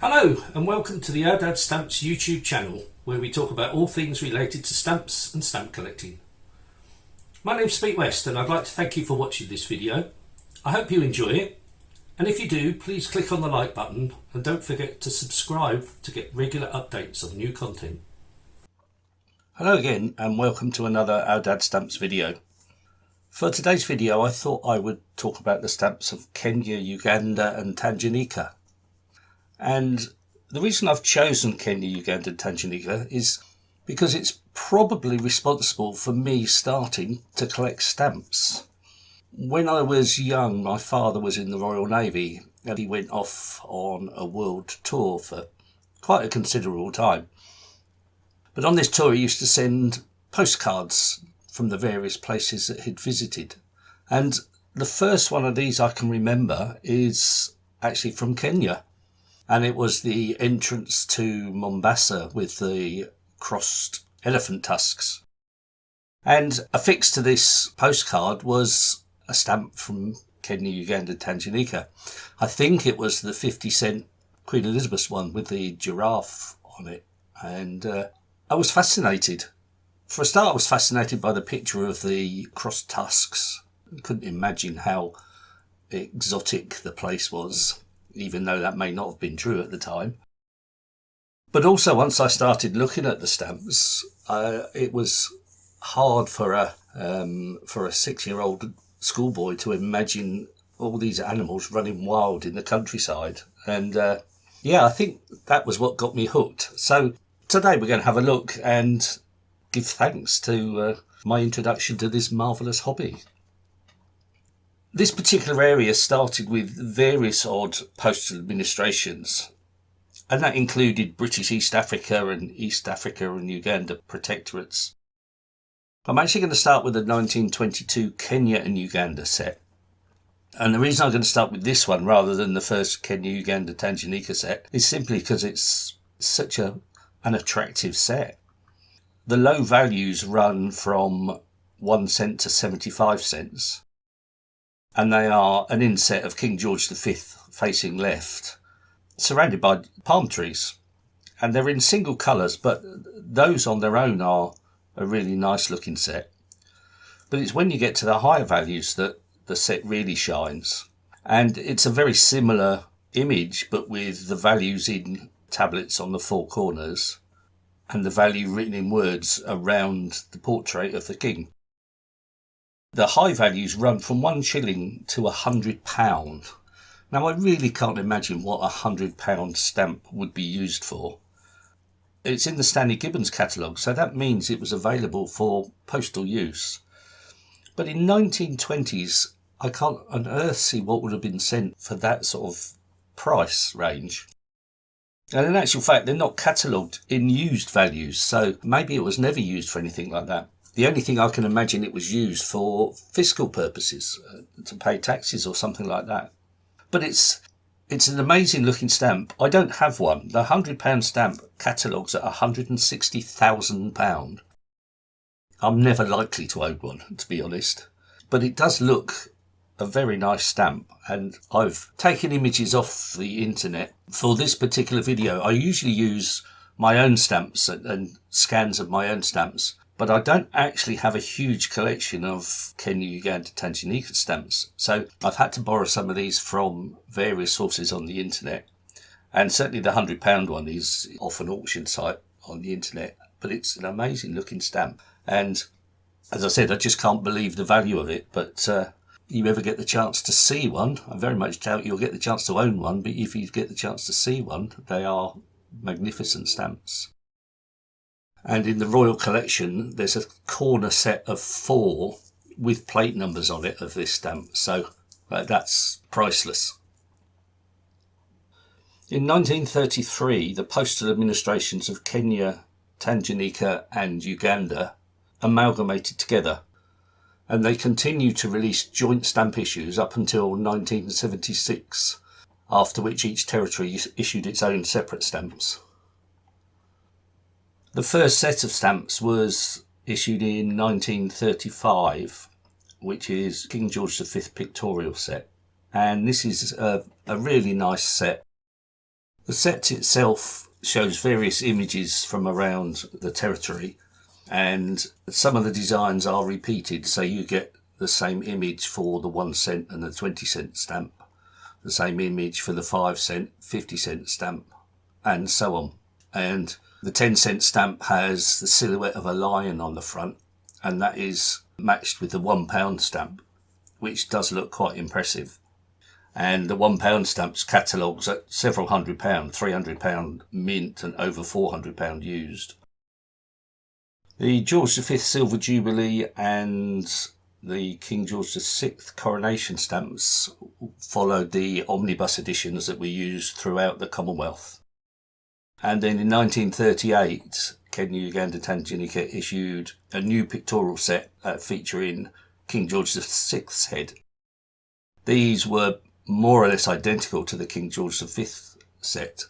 Hello and welcome to the Ourdadsstamps YouTube channel, where we talk about all things related to stamps and stamp collecting. My name's Pete West and I'd like to thank you for watching this video. I hope you enjoy it, and if you do, please click on the like button and don't forget to subscribe to get regular updates of new content. Hello again and welcome to another Ourdadsstamps video. For today's video I thought I would talk about the stamps of Kenya, Uganda and Tanganyika. And the reason I've chosen Kenya, Uganda and Tanganyika is because it's probably responsible for me starting to collect stamps. When I was young, my father was in the Royal Navy and he went off on a world tour for quite a considerable time. But on this tour he used to send postcards from the various places that he'd visited. And the first one of these I can remember is actually from Kenya. And it was the entrance to Mombasa with the crossed elephant tusks. And affixed to this postcard was a stamp from Kenya, Uganda, Tanganyika. I think it was the 50-cent Queen Elizabeth one with the giraffe on it. And I was fascinated. For a start, I was fascinated by the picture of the crossed tusks. I couldn't imagine how exotic the place was, even though that may not have been true at the time. But also once I started looking at the stamps, it was hard for a 6-year-old schoolboy to imagine all these animals running wild in the countryside. And yeah, I think that was what got me hooked. So today we're going to have a look and give thanks to my introduction to this marvellous hobby. This particular area started with various odd postal administrations, and that included British East Africa and East Africa and Uganda protectorates. I'm actually going to start with the 1922 Kenya and Uganda set. And the reason I'm going to start with this one rather than the first Kenya, Uganda, Tanganyika set is simply because it's such an attractive set. The low values run from 1 cent to 75 cents. And they are an inset of King George V facing left, surrounded by palm trees. And they're in single colours, but those on their own are a really nice looking set. But it's when you get to the higher values that the set really shines. And it's a very similar image, but with the values in tablets on the four corners and the value written in words around the portrait of the king. The high values run from 1 shilling to £100. Now I really can't imagine what a £100 stamp would be used for. It's in the Stanley Gibbons catalogue, so that means it was available for postal use. But in 1920s, I can't on earth see what would have been sent for that sort of price range. And in actual fact, they're not catalogued in used values, so maybe it was never used for anything like that. The only thing I can imagine it was used for fiscal purposes, to pay taxes or something like that. But it's an amazing looking stamp. I don't have one. The £100 stamp catalogues at £160,000. I'm never likely to own one, to be honest. But it does look a very nice stamp, and I've taken images off the internet. For this particular video, I usually use my own stamps and scans of my own stamps. But I don't actually have a huge collection of Kenya, Uganda, Tanganyika stamps. So I've had to borrow some of these from various sources on the internet. And certainly the £100 one is off an auction site on the internet. But it's an amazing looking stamp. And as I said, I just can't believe the value of it. But you ever get the chance to see one, I very much doubt you'll get the chance to own one. But if you get the chance to see one, they are magnificent stamps. And in the Royal Collection, there's a corner set of 4 with plate numbers on it of this stamp. So that's priceless. In 1933, the postal administrations of Kenya, Tanganyika and Uganda amalgamated together. And they continued to release joint stamp issues up until 1976, after which each territory issued its own separate stamps. The first set of stamps was issued in 1935, which is King George V pictorial set. And this is a really nice set. The set itself shows various images from around the territory, and some of the designs are repeated, so you get the same image for the 1 cent and the 20-cent stamp, the same image for the 5 cent, 50-cent stamp, and so on. And the 10-cent stamp has the silhouette of a lion on the front, and that is matched with the £1 stamp, which does look quite impressive. And the £1 stamps catalogues at several £100, £300 mint and over £400 used. The George V Silver Jubilee and the King George VI coronation stamps followed the omnibus editions that were used throughout the Commonwealth. And then in 1938, Kenya Uganda Tanganyika issued a new pictorial set featuring King George VI's head. These were more or less identical to the King George V set.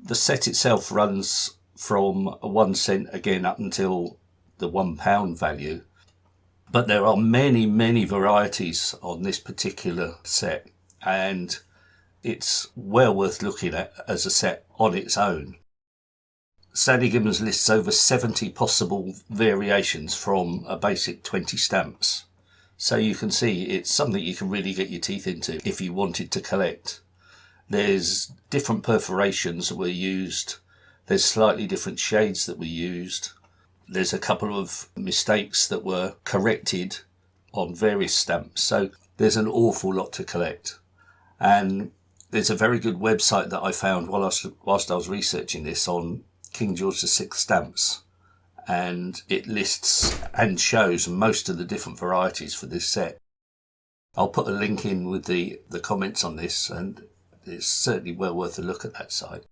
The set itself runs from 1 cent again up until the £1 value, but there are many varieties on this particular set, and it's well worth looking at as a set on its own. Sandy Gibbons lists over 70 possible variations from a basic 20 stamps. So you can see it's something you can really get your teeth into if you wanted to collect. There's different perforations that were used. There's slightly different shades that were used. There's a couple of mistakes that were corrected on various stamps. So there's an awful lot to collect. And there's a very good website that I found whilst I was researching this on King George VI stamps. And it lists and shows most of the different varieties for this set. I'll put a link in with the comments on this, and it's certainly well worth a look at that site.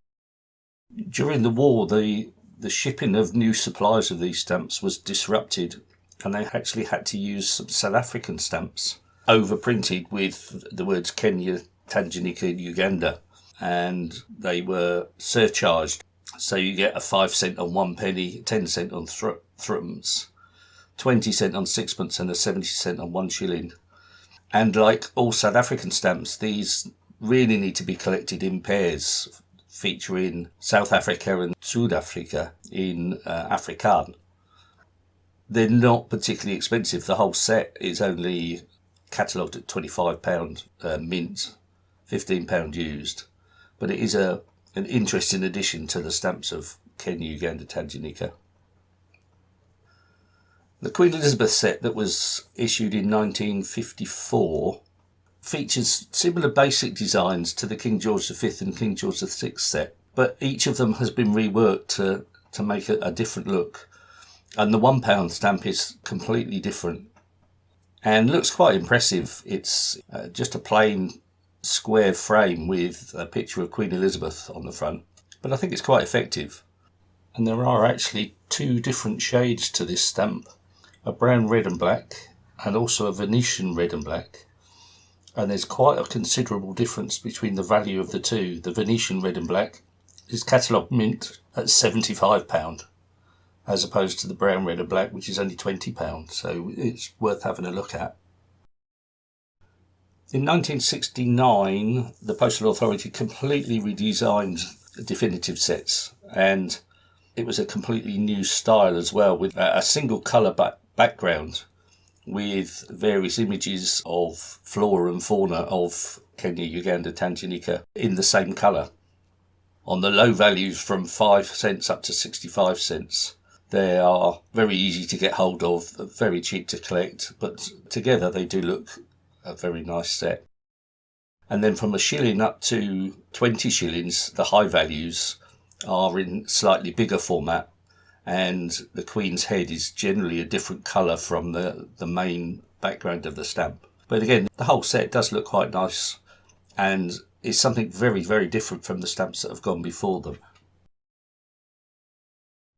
During the war, the shipping of new supplies of these stamps was disrupted, and they actually had to use some South African stamps overprinted with the words Kenya, Tanganyika, Uganda, and they were surcharged. So you get a 5 cent on 1 penny, 10 cent on threepence, 20 cent on sixpence, and a 70 cent on 1 shilling. And like all South African stamps, these really need to be collected in pairs, featuring South Africa and South Africa in Afrikaans. They're not particularly expensive. The whole set is only catalogued at £25 mint, £15 used, but it is an interesting addition to the stamps of Kenya Uganda Tanganyika. The Queen Elizabeth set that was issued in 1954 features similar basic designs to the King George V and King George VI set, but each of them has been reworked to make a different look, and the £1 stamp is completely different and looks quite impressive. It's just a plain square frame with a picture of Queen Elizabeth on the front, but I think it's quite effective. And there are actually 2 different shades to this stamp, a brown, red and black, and also a Venetian red and black, and there's quite a considerable difference between the value of the two. The Venetian red and black is catalogue mint at £75 as opposed to the brown, red and black, which is only £20, so it's worth having a look at. In 1969, the Postal Authority completely redesigned the definitive sets, and it was a completely new style as well, with a single colour background with various images of flora and fauna of Kenya, Uganda, Tanganyika in the same colour. On the low values from 5 cents up to 65 cents, they are very easy to get hold of, very cheap to collect, but together they do look a very nice set. And then from a shilling up to 20 shillings, the high values are in slightly bigger format, and the Queen's head is generally a different colour from the main background of the stamp. But again, the whole set does look quite nice and is something very, very different from the stamps that have gone before them.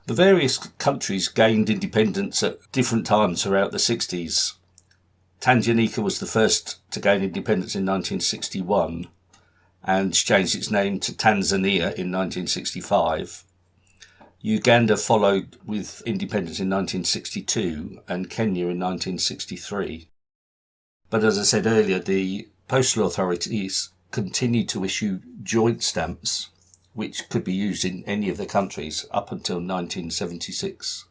The various countries gained independence at different times throughout the 60s. Tanganyika was the first to gain independence in 1961 and changed its name to Tanzania in 1965. Uganda followed with independence in 1962 and Kenya in 1963. But as I said earlier, the postal authorities continued to issue joint stamps which could be used in any of the countries up until 1976.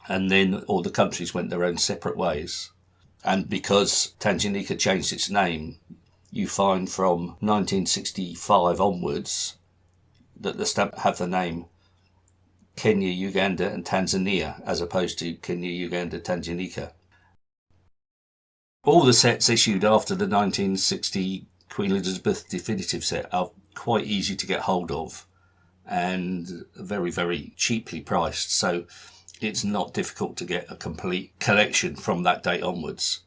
And then all the countries went their own separate ways. And because Tanganyika changed its name, you find from 1965 onwards that the stamp have the name Kenya, Uganda and Tanzania, as opposed to Kenya, Uganda, Tanganyika. All the sets issued after the 1960 Queen Elizabeth definitive set are quite easy to get hold of and very, very cheaply priced, so it's not difficult to get a complete collection from that date onwards.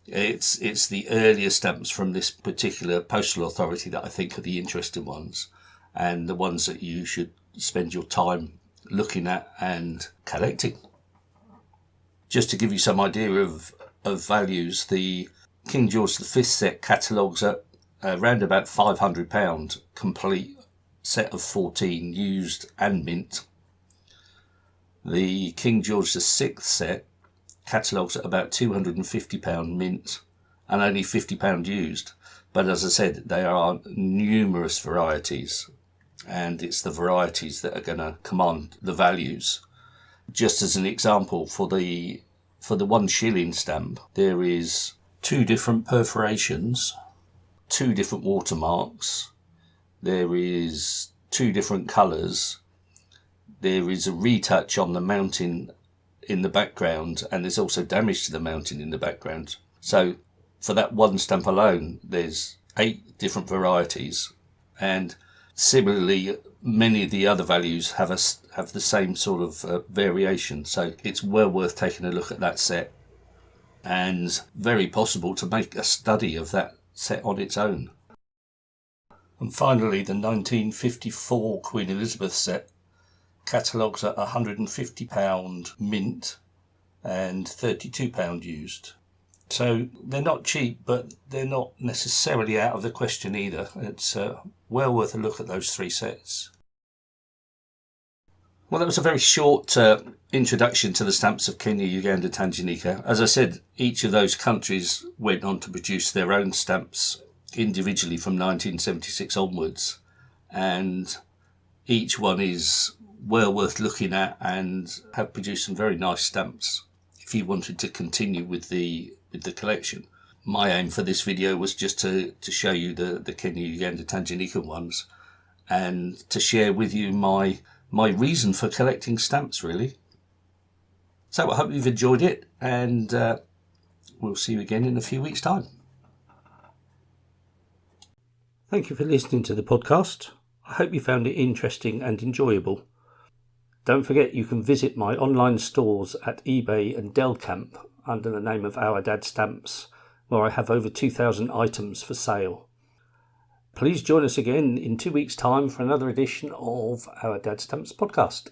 It's the earlier stamps from this particular postal authority that I think are the interesting ones, and the ones that you should spend your time looking at and collecting. Just to give you some idea of values, the King George V set catalogues at around about £500, complete set of 14, used and mint. The King George VI set catalogues at about £250 mint and only £50 used. But as I said, there are numerous varieties, and it's the varieties that are going to command the values. Just as an example, for the 1 shilling stamp, there is 2 different perforations, 2 different watermarks, there is 2 different colours, there is a retouch on the mounting in the background, and there's also damage to the mounting in the background. So for that 1 stamp alone, there's 8 different varieties, and similarly many of the other values have the same sort of variation. So it's well worth taking a look at that set, and very possible to make a study of that set on its own. And finally, the 1954 Queen Elizabeth set catalogues at £150 mint and £32 used. So they're not cheap, but they're not necessarily out of the question either. It's well worth a look at those 3 sets. Well, that was a very short introduction to the stamps of Kenya, Uganda, Tanganyika. As I said, each of those countries went on to produce their own stamps individually from 1976 onwards, and each one is well worth looking at and have produced some very nice stamps if you wanted to continue with the collection. My aim for this video was just to show you the Kenya, Uganda, Tanganyika ones, and to share with you my reason for collecting stamps, really. So I hope you've enjoyed it, and we'll see you again in a few weeks' time. Thank you for listening to the podcast. I hope you found it interesting and enjoyable. Don't forget you can visit my online stores at eBay and Delcamp under the name of Ourdadsstamps, where I have over 2,000 items for sale. Please join us again in 2 weeks' time for another edition of Ourdadsstamps podcast.